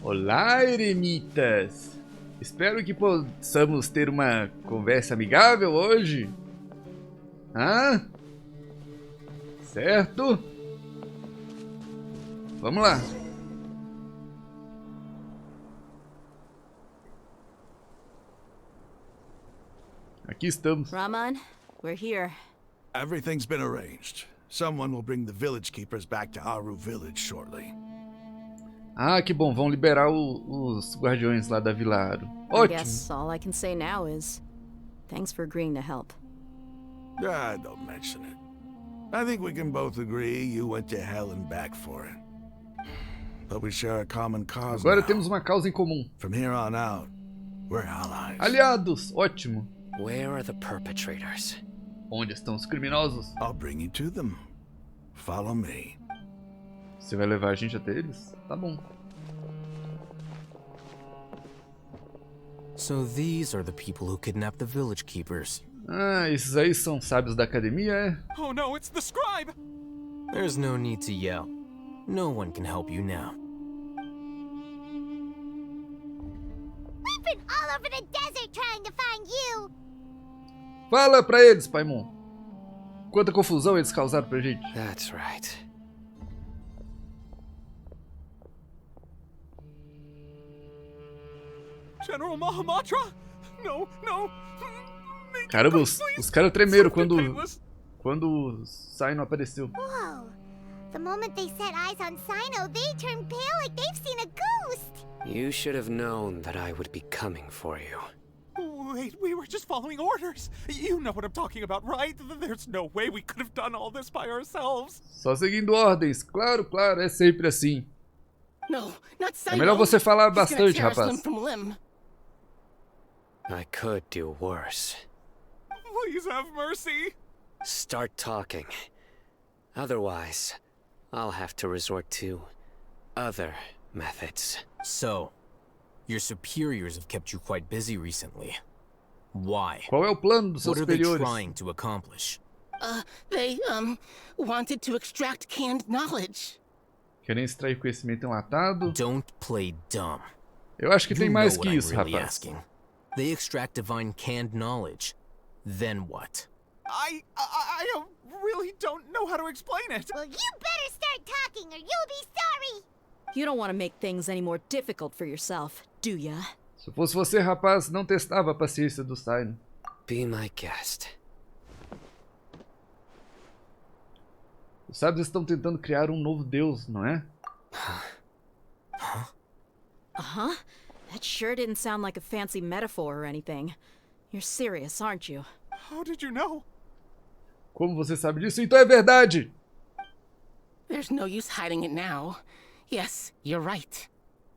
Olá, eremitas! Espero que possamos ter uma conversa amigável hoje. Hã? Certo? Vamos lá. Aqui estamos. Raman, we're here. Everything's been arranged. Someone will bring the village keepers back to Aru village shortly. Ah, que bom. Vão liberar os guardiões lá da Vila Aru. I Ótimo. guess all I can say now is thanks for agreeing to help. Ah, don't mention it. I think we can both agree you went to hell and back for it. But we share a common cause Agora now. temos uma causa em comum. From here on out, we're allies. Aliados. Ótimo. Where are the perpetrators? Onde estão os criminosos? I'll bring you to them. Follow me. Você vai levar a gente até eles? Tá bom. So these are the people who kidnapped the village keepers. Ah, esses aí são sábios da academia, é? Oh no, it's the scribe! There's no need to yell. No one can help you now. We've been all over the desert trying to find you. Fala pra eles, Paimon. Quanta confusão eles causaram pra gente. That's right. General Mahamatra? No, no. Caramba, os caras tremeram quando o Sino apareceu. Whoa. The moment they set eyes on Sino, they turn pale like they've seen a ghost. You should have known that I would be coming for you. Wait, we were just following orders. You know what I'm talking about, right? There's no way we could have done all this by ourselves. Só seguindo ordens. Claro, claro, é sempre assim. No, not Sino. É melhor você falar He's gonna bastante, tear us limb rapaz. from limb. I could do worse. Please have mercy. Start talking. Otherwise, I'll have to resort to other methods. So, your superiors have kept you quite busy recently. Why? Qual é o plano dos seus What are they superiores? trying to accomplish? They, wanted to extract canned knowledge. Querem extrair conhecimento enlatado? Don't play dumb. Eu acho que You tem know mais what que I'm isso, really rapaz. asking. They extract divine canned knowledge. Then what? I really don't know how to explain it. Well, you better start talking or you'll be sorry. You don't want to make things any more difficult for yourself, do ya? Se fosse você, rapaz, não testava a paciência do Sino. Be my guest. Os sábios estão tentando criar um novo deus, não é? Uh-huh. That sure didn't sound like a fancy metaphor or anything. You're serious, aren't you? How did you know? Como você sabe disso? Então é verdade! There's no use hiding it now. Yes, you're right.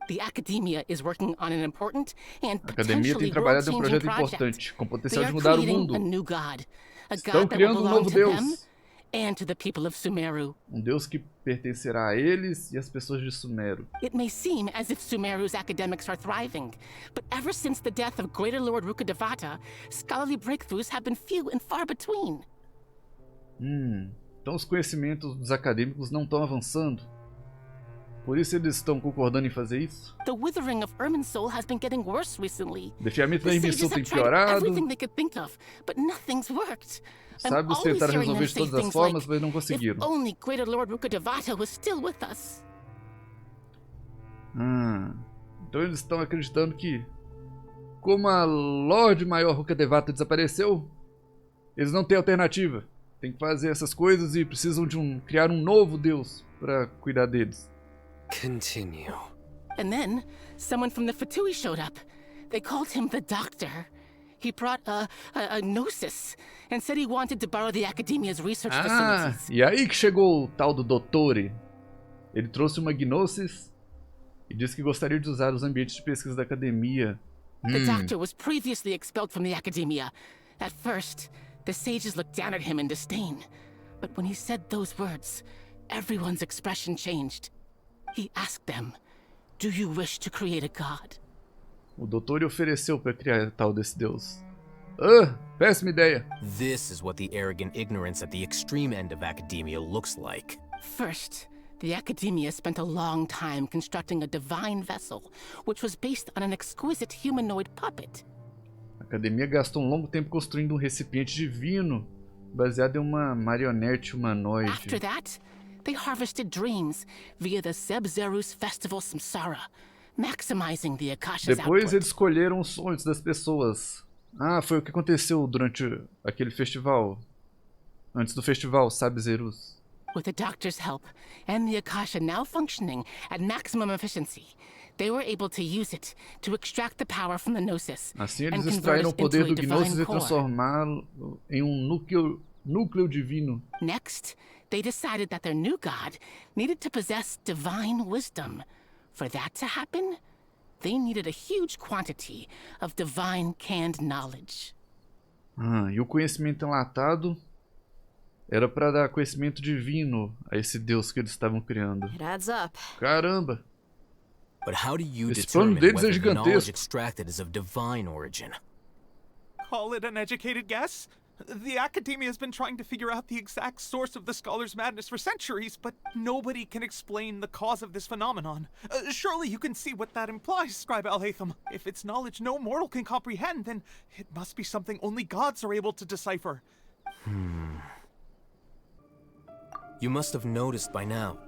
The academia is working on an important and A academia tem potentially trabalhado em um world-changing projeto project. importante, com They potencial de are mudar o creating mundo. a new god. A Estão god that will criando um belong novo to them deus. and to the people of Sumeru. Um deus que pertencerá a eles e às pessoas de Sumeru. It may seem as if Sumeru's academics are thriving, but ever since the death of Greater Lord Rukkhadevata, scholarly breakthroughs have been few and far between. Então os conhecimentos dos acadêmicos não estão avançando. Por isso eles estão concordando em fazer isso. The withering of Irminsul has been getting worse recently. O defiamento da The invenção sages tem have tried piorado. everything they could think of, but nothing's worked. I'm Sábios always tentaram hearing resolver them de say todas as things formas, like, mas não if conseguiram. only Greater Lord Rukkhadevata was still with us. Então eles estão acreditando que, como a Lorde Maior Rukkhadevata desapareceu, eles não têm alternativa. Tem que fazer essas coisas e precisam de criar um novo deus para cuidar deles. Continue. And then, someone from the Fatui showed up. They called him the Doctor. He brought a gnosis and said he wanted to borrow the Academia's research facilities. E aí que chegou o tal do Dottore. Ele trouxe uma gnosis e disse que gostaria de usar os ambientes de pesquisa da academia. The Doctor was previously expelled from the Academia. At first, the sages looked down at him in disdain. But when he said those words, everyone's expression changed. He asked them, "Do you wish to create a god?" O Dottore ofereceu para criar tal desse deus. Péssima ideia. This is what the arrogant ignorance at the extreme end of academia looks like. First, The Academia spent a long time constructing a divine vessel, which was based on an exquisite humanoid puppet. A Academia gastou um longo tempo construindo um recipiente divino, baseado em uma marionete humanoide. After that, they harvested dreams via the Sub-Zero's festival Samsara, maximizing the Akasha's Depois output. eles escolheram os sonhos das pessoas. Ah, foi o que aconteceu durante aquele festival. Antes do festival, Sub-Zero's. With the Doctor's help, and the Akasha now functioning at maximum efficiency, they were able to use it to extract the power from the Gnosis Assim and eles convert extraíram o it poder into a do Gnosis divine e core. transformá-lo em um núcleo divino. Next, they decided that their new god needed to possess divine wisdom. For that to happen, they needed a huge quantity of divine canned knowledge. Ah, e o conhecimento enlatado era para dar conhecimento divino a esse Deus que eles estavam criando. It adds up. Caramba! But how do you Esse plano determine deles é whether the knowledge gigantesco. extracted is of divine origin? Call it an educated guess? The Academia has been trying to figure out the exact source of the scholar's madness for centuries, but nobody can explain the cause of this phenomenon. Surely you can see what that implies, Scribe Al-Haytham. If it's knowledge no mortal can comprehend, then it must be something only gods are able to decipher. You must have noticed by now.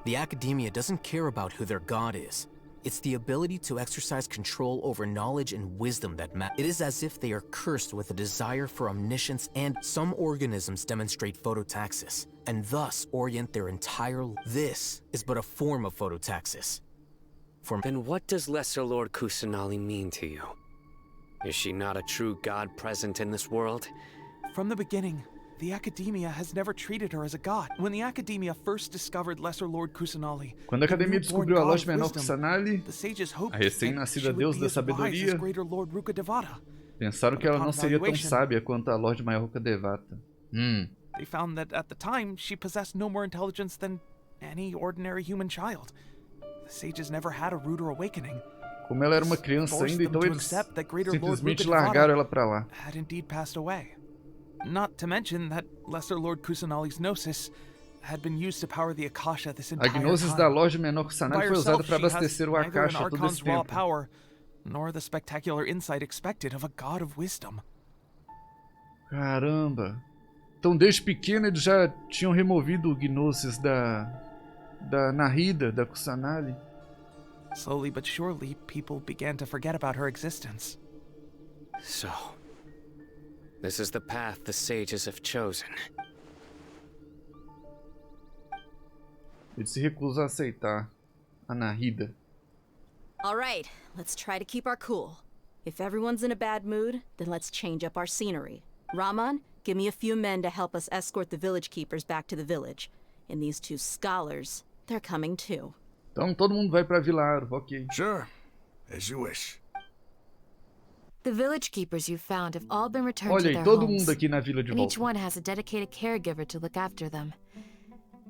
The Academia doesn't care about who their god is. It's the ability to exercise control over knowledge and wisdom that matters. It is as if they are cursed with a desire for omniscience, and some organisms demonstrate phototaxis, and thus orient their entire... This is but a form of phototaxis. Then what does Lesser Lord Kusanali mean to you? Is she not a true god present in this world? From the beginning, the Academia has never treated her as a god. When the Academia first discovered Lesser Lord Kusanali, Quando a Academia descobriu a loja menor Kusanali, the sages hoped a that recém-nascida she would deusa be da as wise sabedoria, as greater Lord Rukadevata. pensaram que ela não seria tão sábia quanto a Lorde Maior Rukadevata. They found that at the time, she possessed no more intelligence than any ordinary human child. The sages never had a ruder awakening. Como ela era uma criança Forced ainda, them então to eles accept that greater Lord simplesmente Rukadevata largaram ela pra lá. had indeed passed away. Not to mention that Lesser Lord Kusanali's Gnosis had been used to power the Akasha this A entire Gnosis time. da loja menor Kusanali By foi usada herself, para she has abastecer o neither an Akasha todo Archon's esse raw tempo. power, nor the spectacular insight expected of a god of wisdom. Caramba! Então desde pequena eles já tinham removido o Gnosis da Narida, da Kusanali. Slowly but surely, people began to forget about her existence. So, this is the path the sages have chosen. Eles se recusam a aceitar a Narida. All right, let's try to keep our cool. If everyone's in a bad mood, then let's change up our scenery. Rahman, give me a few men to help us escort the village keepers back to the village. And these two scholars, they're coming too. Então todo mundo vai pra Vila Aro, ok. Sure, as you wish. The village keepers you found have all been returned Olha to aí, their todo homes, mundo aqui na vila de and each volta. one has a dedicated caregiver to look after them.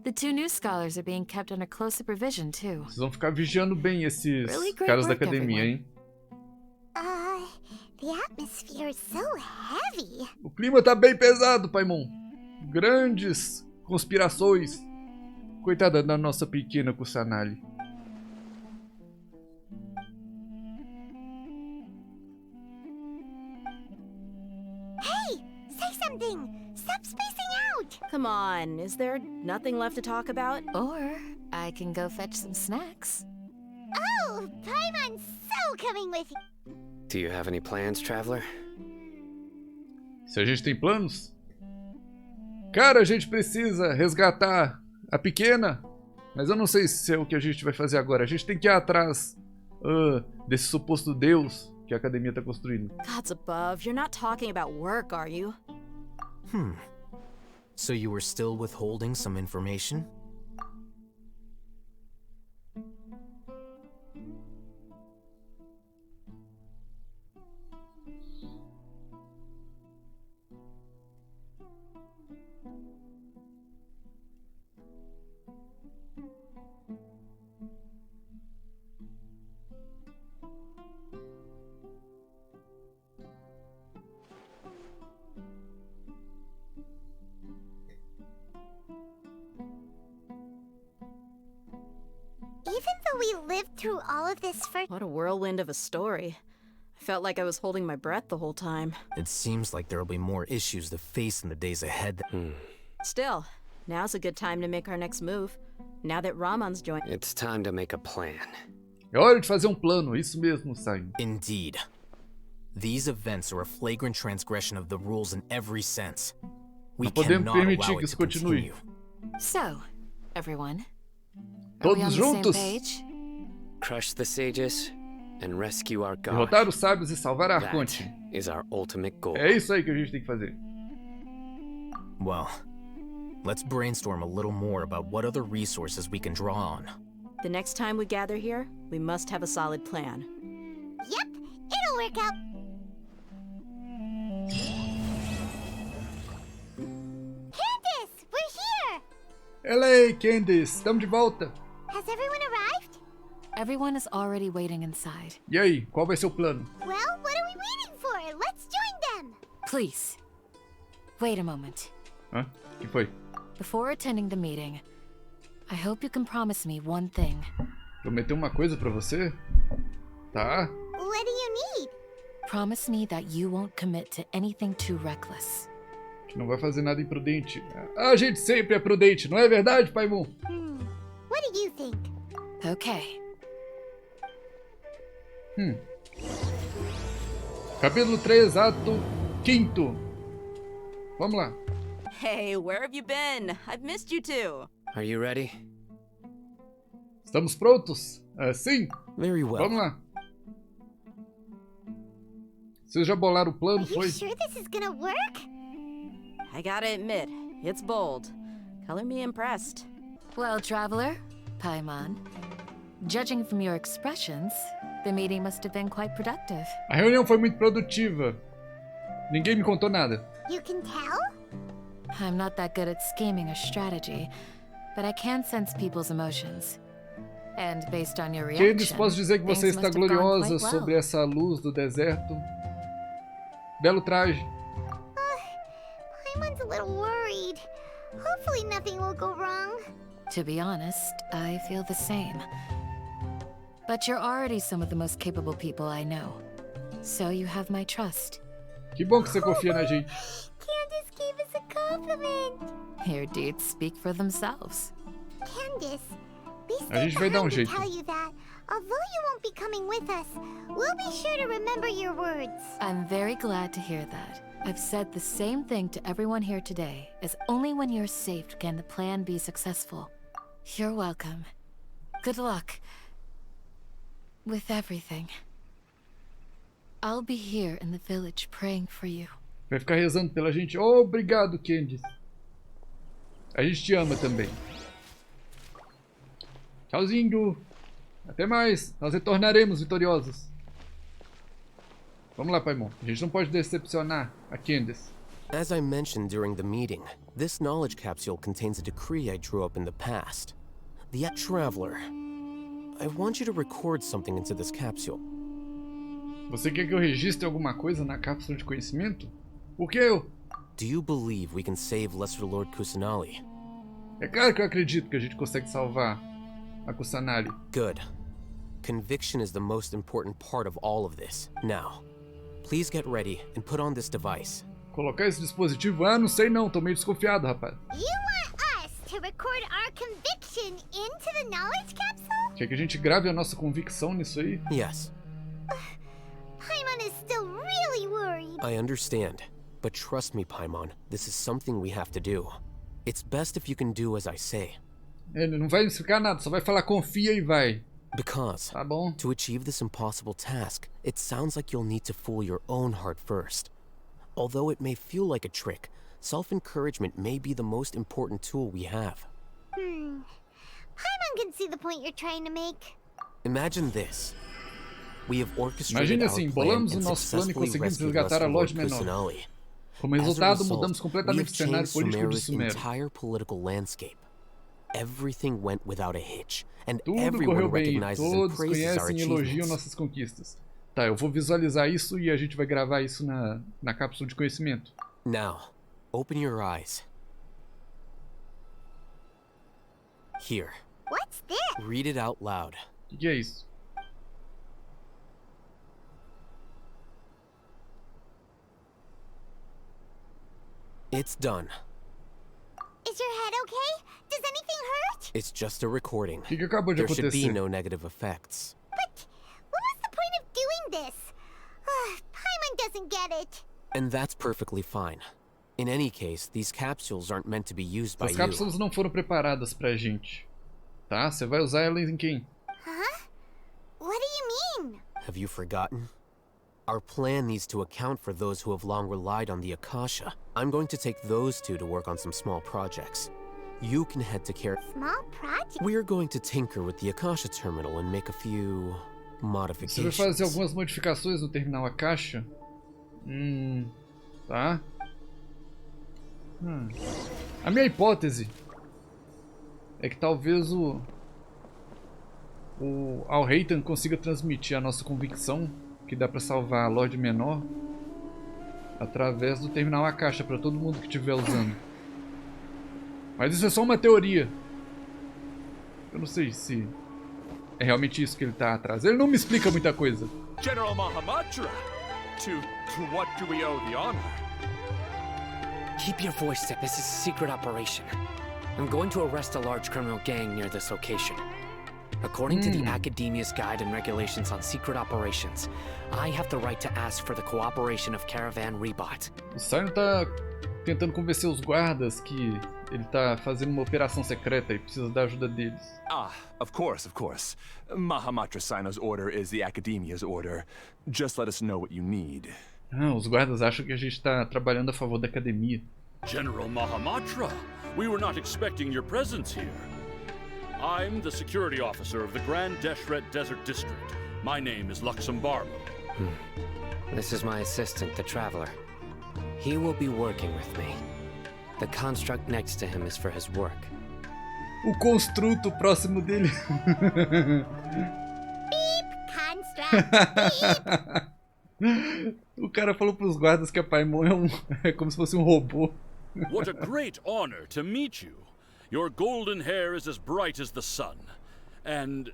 The two new scholars are being kept under close supervision, too. Vocês vão ficar vigiando bem esses Really great caras da work, academia, everyone. hein? The atmosphere is so heavy. O clima tá bem pesado, Paimon. Grandes conspirações. Coitada da nossa pequena Kusanali. Hey, say something. Stop spacing out. Come on, is there nothing left to talk about? Or I can go fetch some snacks. Oh, Paimon's so coming with you. Do you have any plans, traveler? Se a gente tem planos? Cara, a gente precisa resgatar a pequena. Mas eu não sei se é o que a gente vai fazer agora. A gente tem que ir atrás desse suposto deus que a academia tá construindo. Gods above, you're not talking about work, are you? So you were still withholding some information? live through all of this for... What a whirlwind of a story. I felt like I was holding my breath the whole time. It seems like there'll be more issues to face in the days ahead. Still, now's a good time to make our next move. Now that Ramon's joined. It's time to make a plan. É hora de fazer um plano, isso mesmo, Saga. Indeed. These events are a flagrant transgression of the rules in every sense. We cannot allow it to continue. So, everyone, are Todos we on the juntos? same page? Crush the sages and rescue our god. Derrotar os sábios e salvar a That Arconte. is our ultimate goal. É isso aí que a gente tem que fazer. Well, let's brainstorm a little more about what other resources we can draw on. The next time we gather here, we must have a solid plan. Yep, it'll work out. Candace, we're here! Hello, Candace, estamos de volta. Has everyone arrived? Everyone is already waiting inside. E aí, qual vai ser o plano? Well, what are we waiting for? Let's join them! Please, wait a moment. Hã? O que foi? Before attending the meeting, I hope you can promise me one thing. Prometeu uma coisa pra você? Tá. What do you need? Promise me that you won't commit to anything too reckless. Que não vai fazer nada imprudente. A gente sempre é prudente, não é verdade, Paimon? What do you think? Okay. Capítulo 3, ato 5º. Vamos lá. Hey, where have you been? I've missed you too. Are you ready? Estamos prontos? Sim? Very well. Vamos lá. Vocês já bolaram o plano, Are you foi? sure this is gonna work? I gotta admit, it's bold. Color me impressed. Well, traveler, Paimon, judging from your expressions, the meeting must have been quite productive. A reunião foi muito produtiva. Ninguém me contou nada. You can tell? I'm not that good at scheming or strategy, but I can sense people's emotions. And based on your reaction, Candace, posso dizer que você things está must have gone gloriosa quite well. sobre essa luz do deserto. Belo traje. Paimon's a little worried. Hopefully nothing will go wrong. To be honest, I feel the same. But you're already some of the most capable people I know. So you have my trust. Que bom que você confia na gente. Candace gave us a compliment. Your deeds speak for themselves. Candace, we A gente vai dar um stayed jeito. behind to tell you that, although you won't be coming with us, we'll be sure to remember your words. I'm very glad to hear that. I've said the same thing to everyone here today, as only when you're safe can the plan be successful. You're welcome. Good luck. With everything. I'll be here in the village praying for you. Vai ficar rezando pela gente. Obrigado, Candace. A gente te ama também. Tchauzinho. Até mais. Nós retornaremos vitoriosos. Vamos lá, Paimon. A gente não pode decepcionar a Candace. As I mentioned during the meeting, this knowledge capsule contains a decree I drew up in the past. The Traveler. I want you to record something into this capsule. Você quer que eu registre alguma coisa na cápsula de conhecimento? Por que eu? Do you believe we can save Lesser Lord Kusanali? É claro que eu acredito que a gente consegue salvar a Kusanali. Good. Conviction is the most important part of all of this. Now, please get ready and put on this device. Colocar esse dispositivo? Ah, não sei não. Tô meio desconfiado, rapaz. You want us to record our conviction into the knowledge capsule? Quer que a gente grave a nossa convicção nisso aí? Yes, Paimon is still really worried. I understand. But trust me, Paimon, this is something we have to do. It's best if you can do as I say. Ele não vai explicar nada, só vai falar confia e vai. Because, Tá bom. to achieve this impossible task, it sounds like you'll need to fool your own heart first. Although it may feel like a trick, self-encouragement may be the most important tool we have. Paimon can see the point you're trying to make. Imagine this. We have orchestrated Imagine our assim, plan bolamos o and nosso plano e successfully conseguimos rescued resgatar a Lesser loja Lord menor. Kusanali. Como As a resultado, result, mudamos we completamente have o cenário changed político de Sumeru's Sumeru. entire political landscape. Everything went without a hitch, and Tudo everyone correu bem, recognizes and todos praises our conhecem e elogiam achievements. nossas conquistas. Tá, eu vou visualizar isso e a gente vai gravar isso na cápsula de conhecimento. Now, open your eyes. Here, What's this? read it out loud. O Que é isso? It's done. Is your head okay? Does anything hurt? It's just a recording. O que acabou de There should be acontecer? no negative effects. But what was the point of doing this? Paimon doesn't get it. And that's perfectly fine. In any case, these capsules aren't meant to be used by As you. cápsulas não foram preparadas pra gente. Tá? Você vai usar elas em quem? Huh? What do you mean? Have you forgotten? Our plan needs to account for those who have long relied on the Akasha. I'm going to take those two to work on some small projects. You can head to care. Small project? We're going to tinker with the Akasha terminal and make a few Você vai modifications. fazer algumas modificações no terminal Akasha? Tá. A minha hipótese é que talvez o Al-Reitan consiga transmitir a nossa convicção que dá pra salvar a Lorde Menor através do terminal Akasha para todo mundo que estiver usando. Mas isso é só uma teoria. Eu não sei se é realmente isso que ele tá atrás. Ele não me explica muita coisa. General Mahamatra, to what do we owe the honor? Keep your voice down. This is a secret operation. I'm going to arrest a large criminal gang near this location. According to the Academia's Guide and Regulations on Secret Operations, I have the right to ask for the cooperation of Caravan Rebot. O Sino tá tentando convencer os guardas que ele tá fazendo uma operação secreta e precisa da ajuda deles. Of course. Mahamatra Sino's order is the Academia's order. Just let us know what you need. Os guardas acham que a gente tá trabalhando a favor da academia. General Mahamatra, we were not expecting your presence here. I'm the security officer of the Grand Deshret Desert District. My name is Lançam. This is my assistant, the Traveler. He will be working with me. The construct next to him is for his work. O construto próximo dele. Beep, construct, beep. O cara falou pros guardas que a Paimon é como se fosse um robô. What a great honor to meet you. Your golden hair is as bright as the sun. And,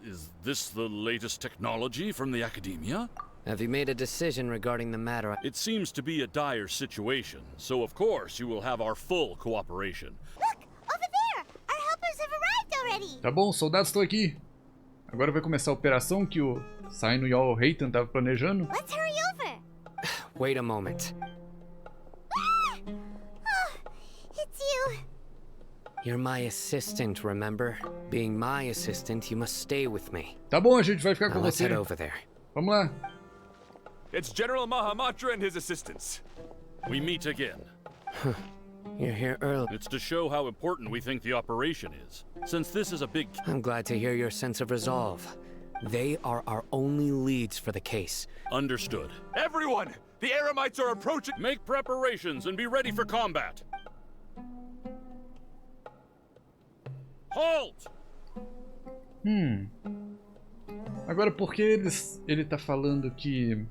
is this the latest technology from the Academia? Have you made a decision regarding the matter? It seems to be a dire situation, so of course you will have our full cooperation. Look, over there! Our helpers have arrived already! Tá bom, os soldados estão aqui. Agora vai começar a operação que o Sino e o Al-Reitan estavam planejando. Let's hurry over! Wait a moment. It's you! You're my assistant, remember? Being my assistant, you must stay with me. Tá bom, a gente vai ficar com Now let's você. head over there. Vamos lá. It's General Mahamatra and his assistants. We meet again. You're here early. It's to show how important we think the operation is. Since this is a big... I'm glad to hear your sense of resolve. They are our only leads for the case. Understood. Everyone! The Eremites are approaching! Make preparations and be ready for combat. Halt! Agora por que ele tá falando que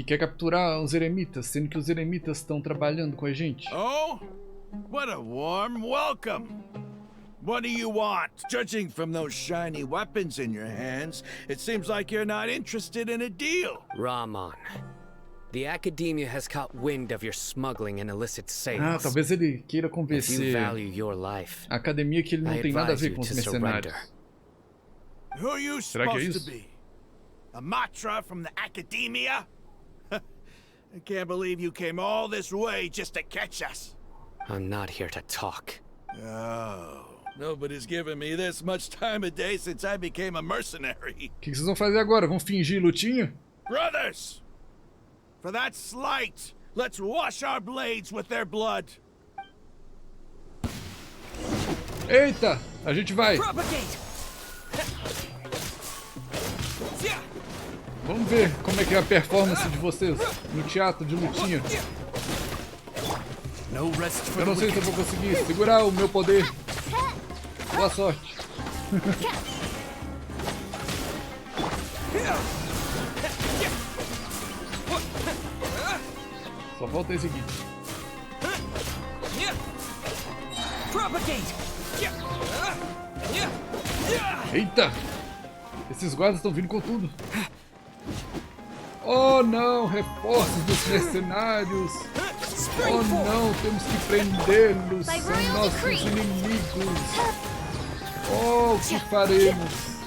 quer capturar os eremitas, sendo que os eremitas estão trabalhando com a gente? Oh, what a warm welcome! What do you want? Judging from those shiny weapons in your hands, it seems like you're not interested in a deal. Rahman, the Academia has caught wind of your smuggling and illicit sales. Talvez ele queira If you convencer value your life, a academia que ele não I tem nada a advise ver you com os to mercenários. surrender. Who are you Será que é supposed isso? to be? A Matra from the Academia? I can't believe you came all this way just to catch us. I'm not here to talk. Oh, nobody's given me this much time of day since I became a mercenary. O que vocês vão fazer agora? Vão fingir lutinha? Brothers! For that slight, let's wash our blades with their blood. Eita! A gente vai! Vamos ver como é que é a performance de vocês no teatro de lutinha. Eu não sei se eu vou conseguir segurar o meu poder. Boa sorte. Só falta esse aqui. Eita! Esses guardas estão vindo com tudo. Oh não, reforços dos mercenários. Oh não, temos que prendê-los. São nossos inimigos. Oh, o que faremos?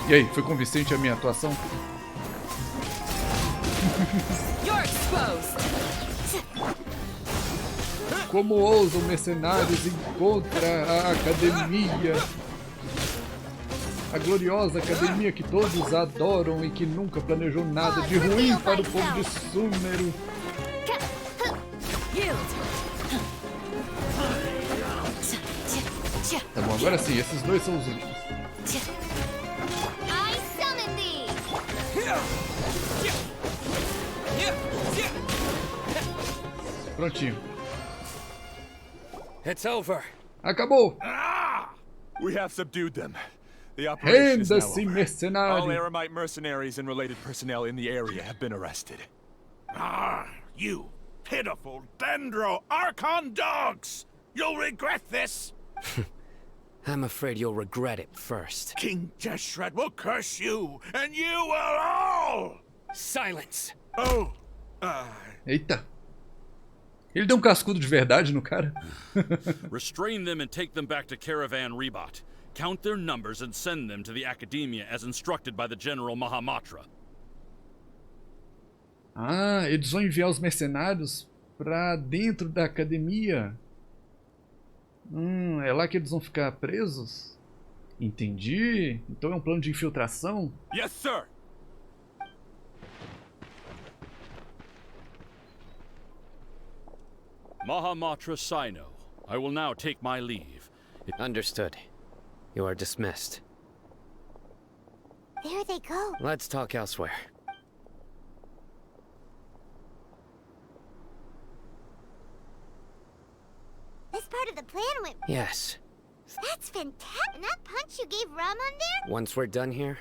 E aí, foi convincente a minha atuação? Como ousam mercenários ir contra a academia? A gloriosa academia que todos adoram e que nunca planejou nada de ruim para o povo de Sumeru. Tá bom, agora sim, esses dois são os últimos. Prontinho. It's over. Acabou. We have subdued them. The operation is now Renda-se, over. All mercenário. Aramite mercenaries and related personnel in the area have been arrested. You pitiful Dendro Archon dogs! You'll regret this! I'm afraid you'll regret it first. King Jeshred will curse you, and you will all! Silence! Oh, Eita. Ele deu um cascudo de verdade no cara. Restrain them and take them back to Caravan Rebot. Count their numbers and send them to the Academia as instructed by the General Mahamatra. Ah, eles vão enviar os mercenários pra dentro da academia. É lá que eles vão ficar presos? Entendi. Então é um plano de infiltração? Yes, sir. Mahamatra Sino, I will now take my leave. Understood. You are dismissed. There they go. Let's talk elsewhere. This part of the plan went... Yes. That's fantastic. And that punch you gave Ramon there? Once we're done here,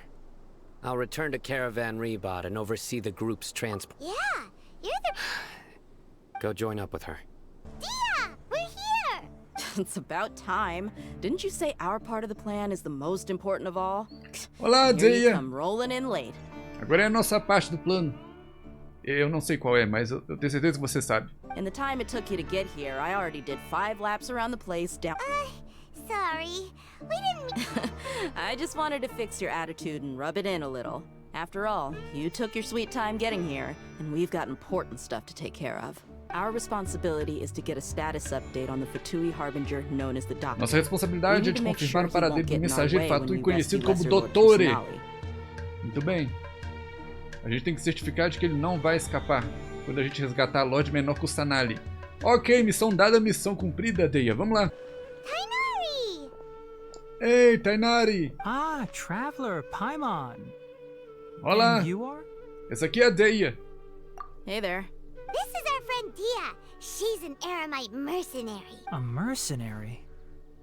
I'll return to Caravan Rebot and oversee the group's transport. Yeah, you're the... Go join up with her. Dia! We're here! It's about time. Didn't you say our part of the plan is the most important of all? Olá, Here you Dia! come rolling in late. Agora é a nossa parte do plano. Eu não sei qual é, mas eu tenho certeza que você sabe. In the time it took you to get here, I already did 5 laps around the place down... Sorry. We didn't... I just wanted to fix your attitude and rub it in a little. After all, you took your sweet time getting here, and we've got important stuff to take care of. Our responsibility is to get a status update on the Fatui Harbinger known as the Doctor. Nossa responsabilidade é de confirmar o paradeiro do mensageiro Fatui conhecido como Dottore. Muito bem. A gente tem que certificar de que ele não vai escapar quando a gente resgatar a Lorde Menor Kusanali. Ok, missão dada, missão cumprida, Deia. Vamos lá. Tainari! Ei, Tainari! Ah, Traveler, Paimon. Olá! And you are? Essa aqui é a Deia. Hey there. This is our friend Dia. She's an Aramite mercenary. A mercenary?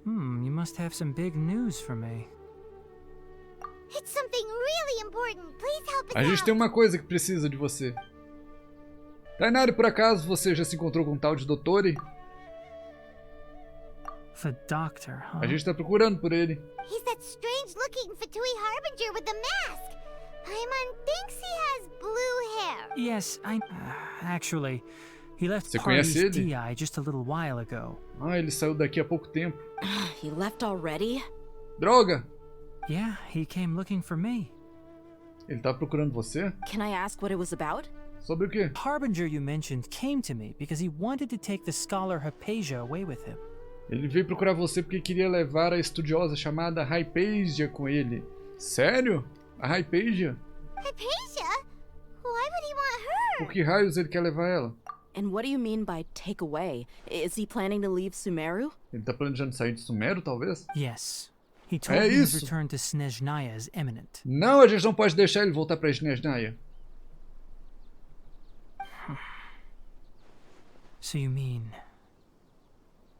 You must have some big news for me. It's something really important. Please help us A gente out. tem uma coisa que precisa de você. Tainari, por acaso você já se encontrou com o tal de Dottore? The Doctor, huh? A gente tá procurando por ele. He's that strange-looking Fatui Harbinger with the mask. Paimon thinks he has blue hair. Yes, actually, he left Você Party's conhece ele? DI just a little while ago. Ah, ele saiu daqui há pouco tempo. He left already? Droga! Yeah, he came looking for me. Ele tá procurando você? Can I ask what it was about? Sobre o quê? Harbinger you mentioned came to me because he wanted to take the scholar Hypatia away with him. Ele veio procurar você porque queria levar a estudiosa chamada Hypatia com ele. Sério? A Hypatia? Hypatia? Why would he want her? Por que raios ele quer levar ela? And what do you mean by take away? Is he planning to leave Sumeru? Ele tá planejando sair de Sumeru, talvez? Yes. He told me his return to Snezhnaya is imminent. Não, a gente não pode deixar ele voltar pra Snezhnaya. So you mean...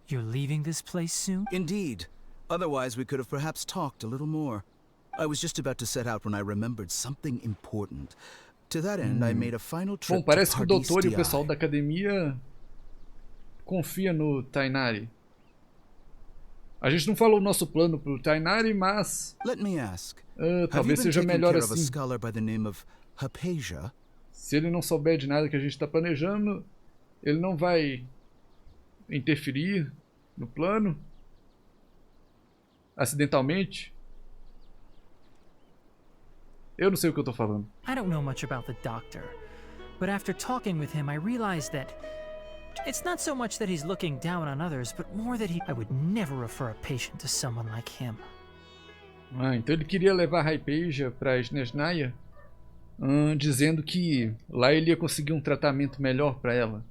you're leaving this place soon? Indeed. Otherwise, we could have perhaps talked a little more. I was just about to set out when I remembered something important. To that end, I made a final trip Bom, parece to que o Party's doutor e o DI. pessoal da academia confia no Tainari. A gente não falou o nosso plano pro Tainari, mas... Let me ask. Talvez seja melhor Have you been taking care of a assim. scholar by the name of Hypatia? Se ele não souber de nada que a gente está planejando, ele não vai interferir no plano acidentalmente. Eu não sei o que eu tô falando. I don't know much about the doctor, but after talking with him, I realized that it's not so much that he's looking down on others, but more that I would never refer a patient to someone like him. Ah, então ele queria levar a Hypatia para Snezhnaya, dizendo que lá ele ia conseguir um tratamento melhor para ela.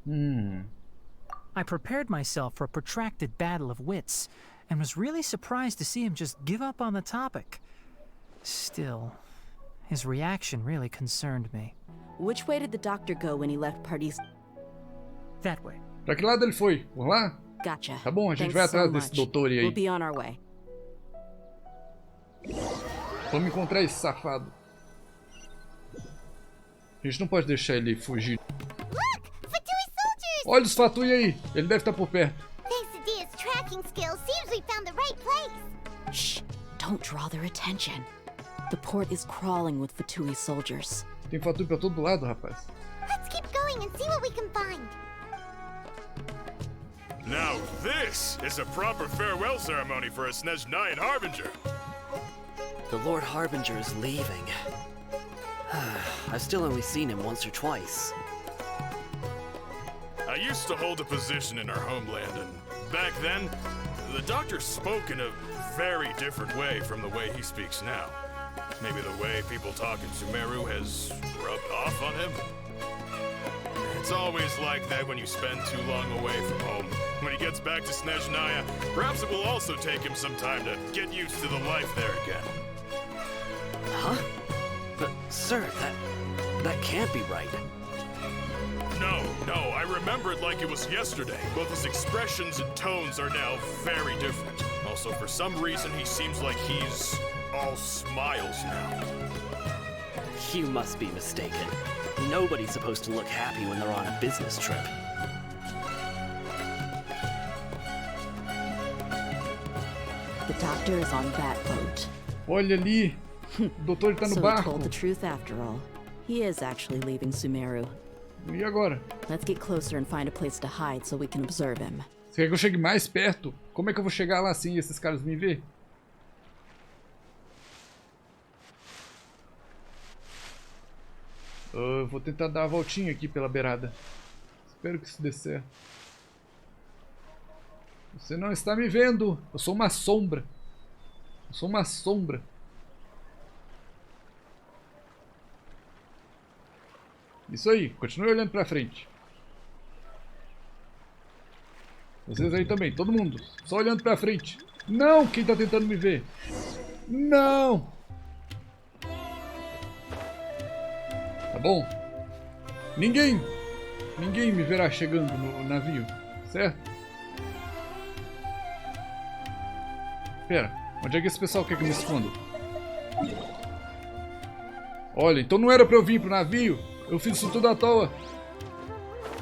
I prepared myself for a protracted battle of wits, and was really surprised to see him just give up on the topic. Still, his reaction really concerned me. Which way did the doctor go when he left Pardees? That way. Pra que lado ele foi? Por lá? Gotcha. Tá bom, a gente vai atrás desse doutor aí. We'll be on our way. Vamos encontrar esse safado. A gente não pode deixar ele fugir. Look! Fatui soldiers! Olha os Fatui aí! Ele deve estar por perto. Thanks to Dia's tracking skills, seems we found the right place. Shh! Don't draw their attention. The port is crawling with Fatui soldiers. Tem Fatui pra todo lado, rapaz. Let's keep going and see what we can find. Now this is a proper farewell ceremony for a Snezhnayan Harbinger. The Lord Harbinger is leaving. I've still only seen him once or twice. I used to hold a position in our homeland, and back then, the doctor spoke in a very different way from the way he speaks now. Maybe the way people talk in Sumeru has rubbed off on him? It's always like that when you spend too long away from home. When he gets back to Snezhnaya, perhaps it will also take him some time to get used to the life there again. Huh? But, sir, that can't be right. No, I remember it like it was yesterday. Both his expressions and tones are now very different. Also, for some reason, he seems like he's all smiles now. You must be mistaken. Nobody's supposed to look happy when they're on a business trip. The doctor is on that boat. Olha ali. O doutor está no So he barco. told the truth after all. He is actually leaving Sumeru. E agora? Let's get closer and find a place to hide so we can observe him. Você quer que eu chegue mais perto? Como é que eu vou chegar lá assim e esses caras me ver? Eu vou tentar dar uma voltinha aqui pela beirada. Espero que isso dê certo. Você não está me vendo. Eu sou uma sombra. Eu sou uma sombra. Isso aí. Continue olhando pra frente. Vocês aí também. Todo mundo. Só olhando pra frente. Não! Quem tá tentando me ver? Não! Tá bom? Ninguém me verá chegando no navio, certo? Pera, onde é que esse pessoal quer que eu me esconda? Olha, então não era pra eu vir pro navio. Eu fiz isso tudo à toa.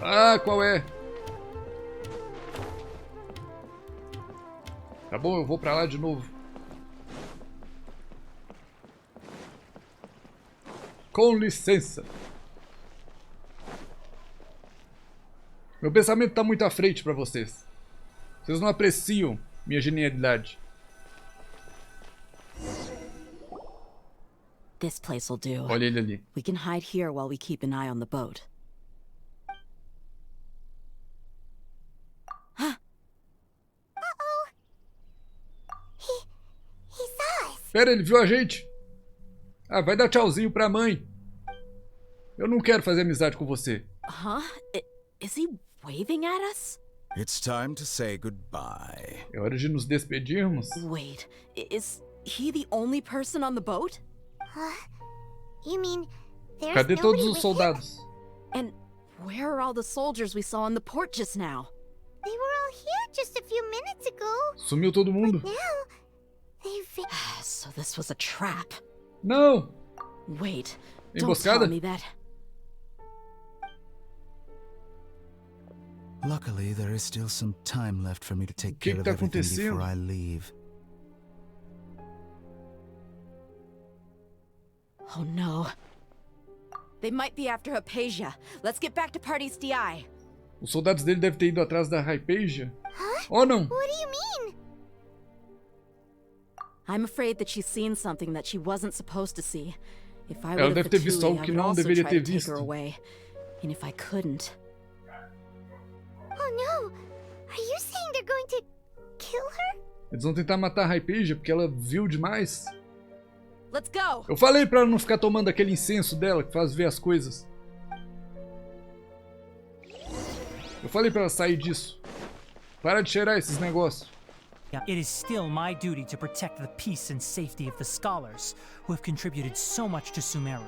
Ah, qual é? Tá bom, eu vou pra lá de novo. Com licença. Meu pensamento tá muito à frente pra vocês. Vocês não apreciam minha genialidade. This place will do. Olha ele ali. We can hide here while we keep an eye on the boat. Uh-oh. He saw us. Pera, ele viu a gente. Ah, vai dar tchauzinho pra mãe. Eu não quero fazer amizade com você. Huh? Is he waving at us? It's time to say goodbye. É hora de nos despedirmos. Wait, is he the only person on the boat? You mean there's Cadê todos nobody os with soldados? And where are all the soldiers we saw in the port just now? They were all here just a few minutes ago. Sumiu todo mundo. Now, they've... So this was a trap. Não! Wait, don't Emboscada? tell me that. Luckily, there is still some time left for me to take care of everything before I leave. Oh no. They might be after Hypatia. Let's get back to Party's DI. Os soldados dele devem ter ido atrás da Hypatia. Oh não. What do you mean? I'm afraid that she's seen something that she wasn't supposed to see. If I Ela were deve ter visto algo que não deveria ter visto. And if I couldn't. Oh no. Are you saying they're going to kill her? Eles vão tentar matar a Hypatia porque ela viu demais. Let's go. Eu falei pra ela não ficar tomando aquele incenso dela que faz ver as coisas. Eu falei pra ela sair disso. Para de cheirar esses negócios. It is still my duty to protect the peace and safety of the scholars who have contributed so much to Sumeru.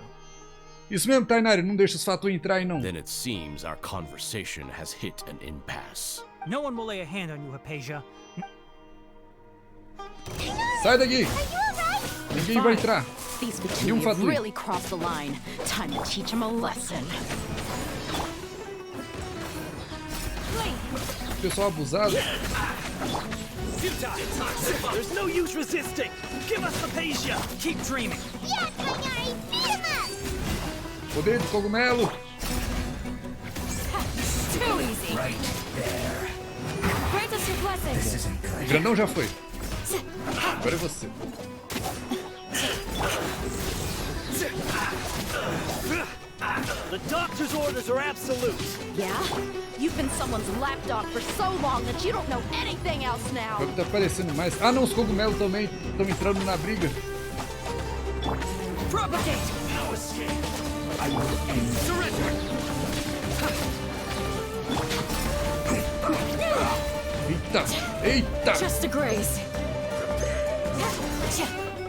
Isso mesmo, Tainari, não deixa os Fatu entrar aí não. Then it seems our conversation has hit an impasse. No one will lay a hand on you, Hypatia. Sai daqui! Ninguém vai entrar. These Vtuber have really crossed the line. Time to teach them a lesson. Pessoal abusado. There's no use resisting. Give us Hypatia. Keep dreaming. Yeah, Kanyari, beat him up. Poder de cogumelo. Too easy. Right there. Grant us your blessing. O grandão já foi. Agora é você. The doctor's orders are absolute. Yeah? You've been someone's lapdog for so long that you don't know anything else now. Vai tá aparecendo mais. Ah não, os cogumelos também estão entrando na briga. Propagate. No escape. I will end. Surrender. Eita! Eita! Just a grace.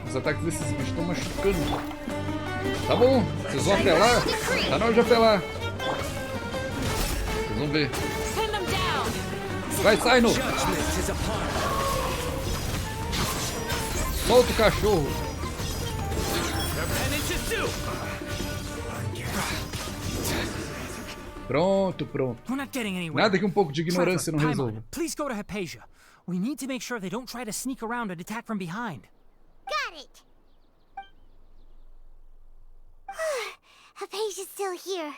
Os ataques desses bichos estão machucando. Tá bom, vocês vão apelar? Tá na hora de apelar. Vocês vão ver. Vai, Saino! Solta o cachorro. Pronto, pronto. Nada que um pouco de ignorância não resolva. Please go to Hypatia. We need to make sure they don't try to sneak around and attack from behind. Got it. Hypatia's still here.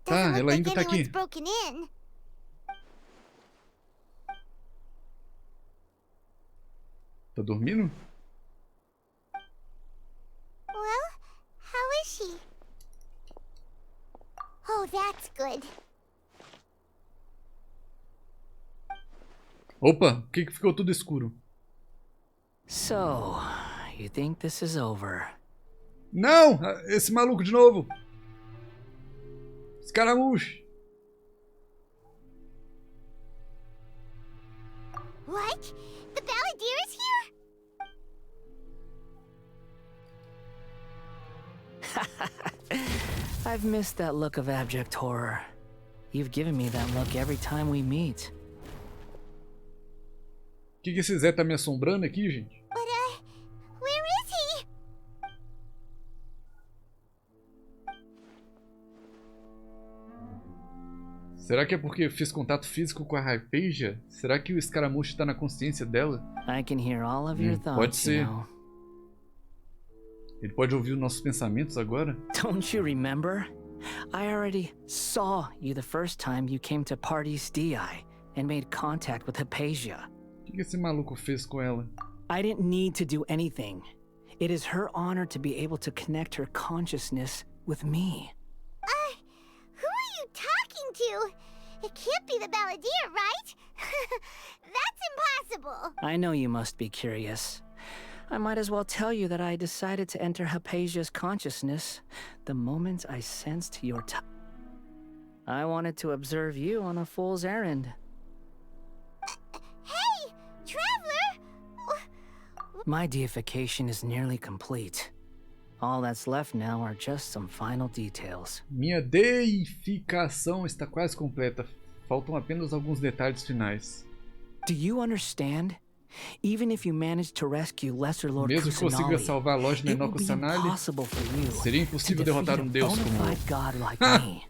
Tá, ela ainda tá aqui. Broken in. Tá dormindo? Well, how is she? Oh, that's good. Opa, o que ficou tudo escuro? So, you think this is over? Não! Esse maluco de novo! Escaramuche! What? The Balladeer is here? I've missed that look of abject horror. You've given me that look every time we meet. O que esse Zé tá me assombrando aqui, gente? But, where is he? Será que é porque eu fiz contato físico com a Hypatia? Será que o escaramuche tá na consciência dela? I can hear all of your thoughts, pode ser. you know. Ele pode ouvir os nossos pensamentos agora? Don't you remember? I already saw you the first time you came to Party's DI and made contact with Hypatia. O que esse maluco fez com ela? I didn't need to do anything. It is her honor to be able to connect her consciousness with me. Who are you talking to? It can't be the Balladeer, right? That's impossible. I know you must be curious. I might as well tell you that I decided to enter Hypatia's consciousness the moment I sensed your I wanted to observe you on a fool's errand. Hey, Traveler! My deification is nearly complete. All that's left now are just some final details. Minha deificação está quase completa. Faltam apenas alguns detalhes finais. Do you understand? Even if you managed to rescue Lesser Lord Mesmo que consiga Kusanali, salvar a loja Nenó Kusanali, seria impossível derrotar um deus como eu.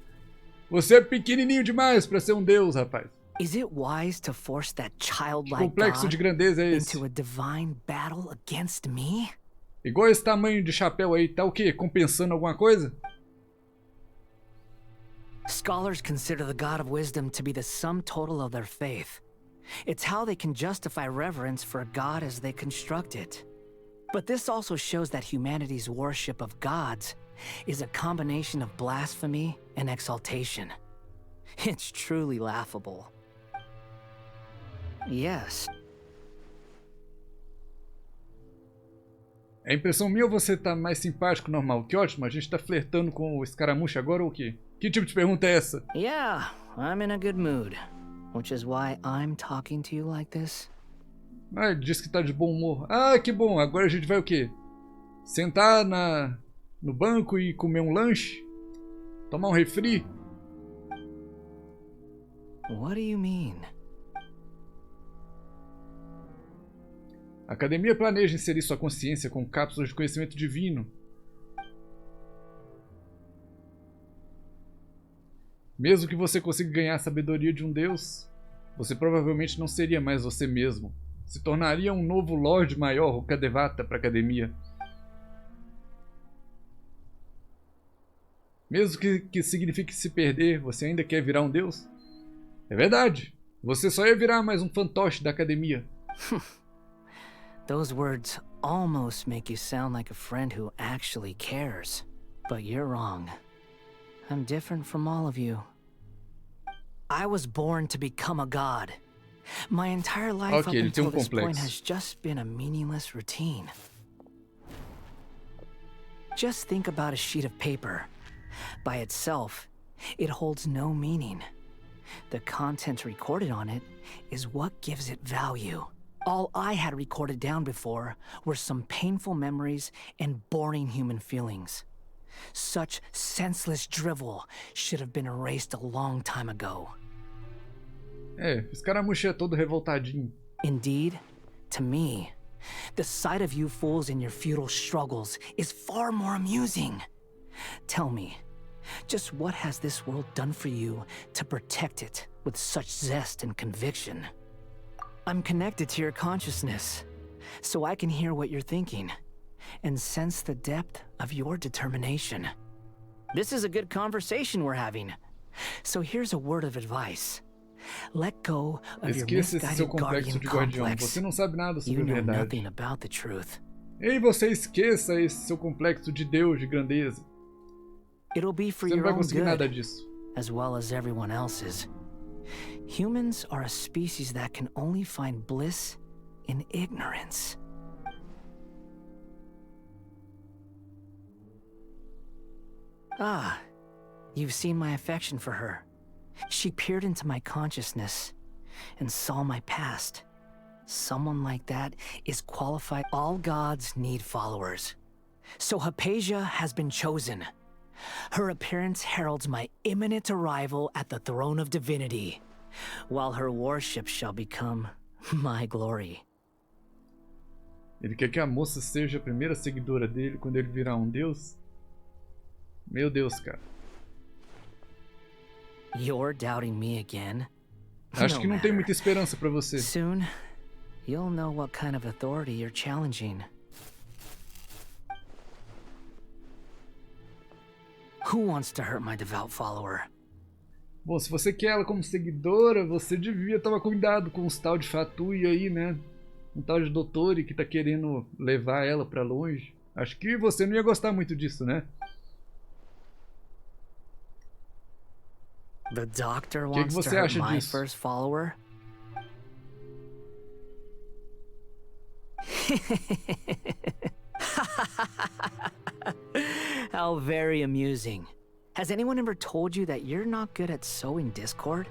Você é pequenininho demais para ser um deus, rapaz. Is it wise to force that childlike complexo de grandeza é esse? into a divine battle against me? Igual esse tamanho de chapéu aí, tá o quê? Compensando alguma coisa? Scholars consider the God of wisdom to be the sum total of their faith. It's how they can justify reverence for a God as they construct it. But this also shows that humanity's worship of gods is a combination of blasphemy and exaltation. It's truly laughable. Yes. É impressão minha ou você tá mais simpático que normal? Que ótimo, a gente tá flertando com o escaramucho agora ou o quê? Que tipo de pergunta é essa? Yeah, I'm in a good mood. Which is why I'm talking to you like this. Ah, ele disse que tá de bom humor. Ah, que bom, agora a gente vai o quê? Sentar no banco e comer um lanche? Tomar um refri? What do you mean? A academia planeja inserir sua consciência com cápsulas de conhecimento divino. Mesmo que você consiga ganhar a sabedoria de um deus, você provavelmente não seria mais você mesmo. Se tornaria um novo Lorde Maior ou Kadevata para a academia. Mesmo que signifique se perder, você ainda quer virar um deus? É verdade. Você só ia virar mais um fantoche da academia. Those words almost make you sound like a friend who actually cares. But you're wrong. I'm different from all of you. I was born to become a god. My entire life up until this point has just been a meaningless routine. Just think about a sheet of paper. By itself, it holds no meaning. The content recorded on it is what gives it value. All I had recorded down before were some painful memories and boring human feelings. Such senseless drivel should have been erased a long time ago. É, esse escaramucho é todo revoltadinho. Indeed, to me, the sight of you fools in your futile struggles is far more amusing. Tell me, just what has this world done for you to protect it with such zest and conviction? I'm connected to your consciousness, so I can hear what you're thinking and sense the depth of your determination. This is a good conversation we're having. So here's a word of advice. Let go of your misguided guardian complex. Você não sabe nada sobre a You know verdade. nothing about the truth. Ei, você esqueça esse seu complexo de Deus, de grandeza. It'll be for Você não your vai own conseguir nada good, disso. as well as everyone else's. Humans are a species that can only find bliss in ignorance. Ah, you've seen my affection for her. She peered into my consciousness and saw my past. Someone like that is qualified. All gods need followers. So Hypatia has been chosen. Her appearance heralds my imminent arrival at the throne of divinity, while her worship shall become my glory. Ele quer que a moça seja a primeira seguidora dele quando ele virar um deus? Meu Deus, cara. You're doubting me again? Acho que não tem muita esperança pra você. Soon, you'll know what kind of authority you're challenging. Who wants to hurt my devout follower? Bom, se você quer ela como seguidora, você devia tomar cuidado com os tal de Fatui aí, né? Um tal de Dottore que tá querendo levar ela pra longe. Acho que você não ia gostar muito disso, né? The doctor wants to hurt my first follower? How very amusing. Has anyone ever told you that you're not good at sowing discord?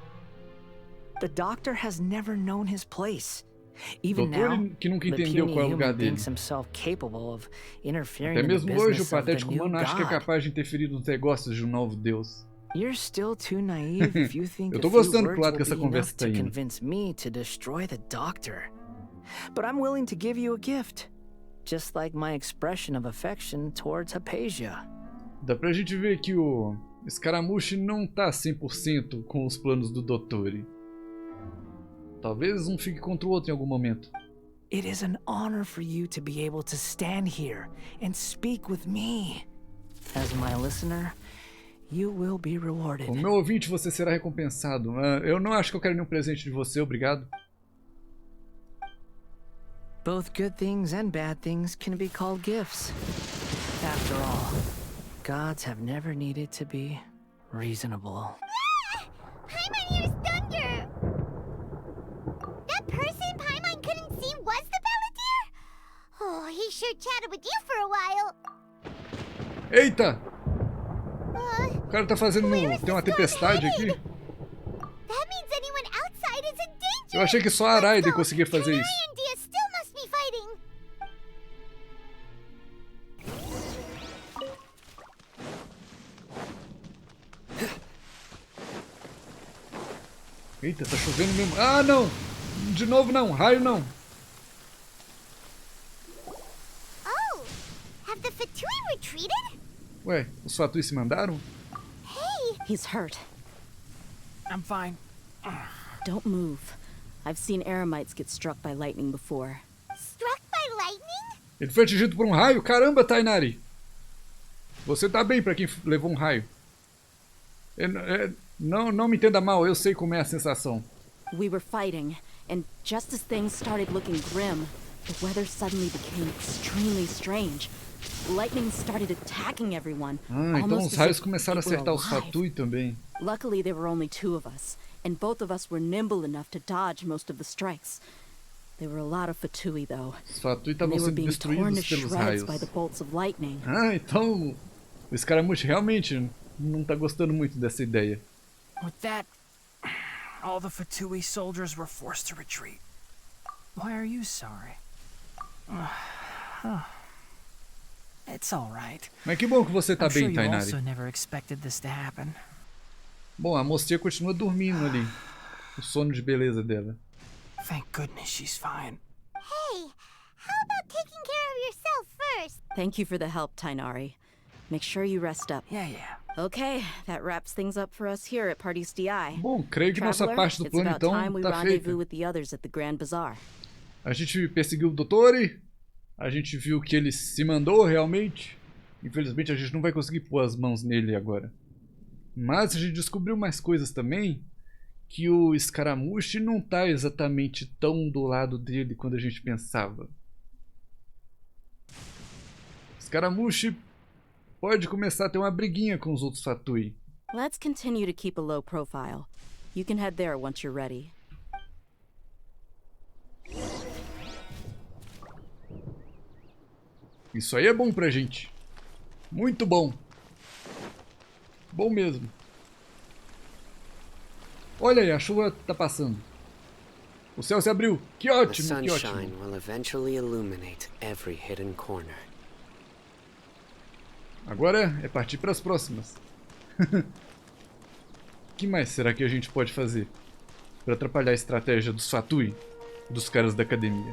The doctor has never known his place. Even now, the puny human thinks himself capable of interfering in the business of the new god. You're still too naive if you think a few words will be enough to convince me to destroy the doctor. But I'm willing to give you a gift, just like my expression of affection towards Hypatia. Dá pra gente ver que o Escaramuche não tá 100% com os planos do Dottore. Talvez um fique contra o outro em algum momento. It is an honor for you to be able to stand here and speak with me. As my listener, you will be rewarded. Como meu ouvinte, você será recompensado. Eu não acho que eu quero nenhum presente de você, obrigado. Both good things and bad things can be called gifts. After all, gods have never needed to be reasonable. Paimon used thunder! That person Paimon couldn't see was the Balladeer? Oh, he sure chatted with you for a while. Eita! O cara tá fazendo... Tem uma tempestade aqui. That means anyone outside is in danger. Eu achei que só a Raiden conseguia fazer isso. Still must be fighting. Eita, tá chovendo mesmo. Ah, não! De novo não, raio não. Oh, have the Fatui retreated? Ué, os Fatui se mandaram? Hey! He's hurt. I'm fine. Don't move. I've seen Eremites get struck by lightning before. Struck by lightning? Ele foi atingido por um raio? Caramba, Tainari! Você tá bem pra quem levou um raio. Não me entenda mal, eu sei como é a sensação. We were fighting, and just as things started looking grim, the weather suddenly became extremely strange. Lightning started attacking everyone. Então os raios começaram a acertar os Fatui também. Luckily, there were only 2 of us, and both of us were nimble enough to dodge most of the strikes. There were a lot of Fatui, though. Os Fatui estavam sendo destruídos pelos raios. By the bolts of lightning. Então o Escaramuche realmente não tá gostando muito dessa ideia. With that, all the Fatui soldiers were forced to retreat. Why are you sorry? It's all right. Mas que bom que você tá bem, I'm sure you Tainari. also never expected this to happen. Bom, a mocinha continua dormindo ali. O sono de beleza dela. Thank goodness she's fine. Hey, how about taking care of yourself first? Thank you for the help, Tainari. Make sure you rest up. Yeah. Okay, that wraps things up for us here at Party's DI. Bom, creio que nossa parte do plano então tá feita. With the others at the Grand Bazaar. A gente perseguiu o Dottore. A gente viu que ele se mandou realmente. Infelizmente a gente não vai conseguir pôr as mãos nele agora. Mas a gente descobriu mais coisas também. Que o Escaramuche não tá exatamente tão do lado dele quando a gente pensava. Escaramuche pode começar a ter uma briguinha com os outros Fatui. Let's continue to keep a low profile. You can head there once you're ready. Isso aí é bom pra gente. Muito bom. Bom mesmo. Olha aí, a chuva tá passando. O céu se abriu. Que ótimo, que ótimo. Will eventually illuminate every hidden corner. Agora é partir para as próximas. O que mais será que a gente pode fazer para atrapalhar a estratégia dos Fatui, dos caras da academia?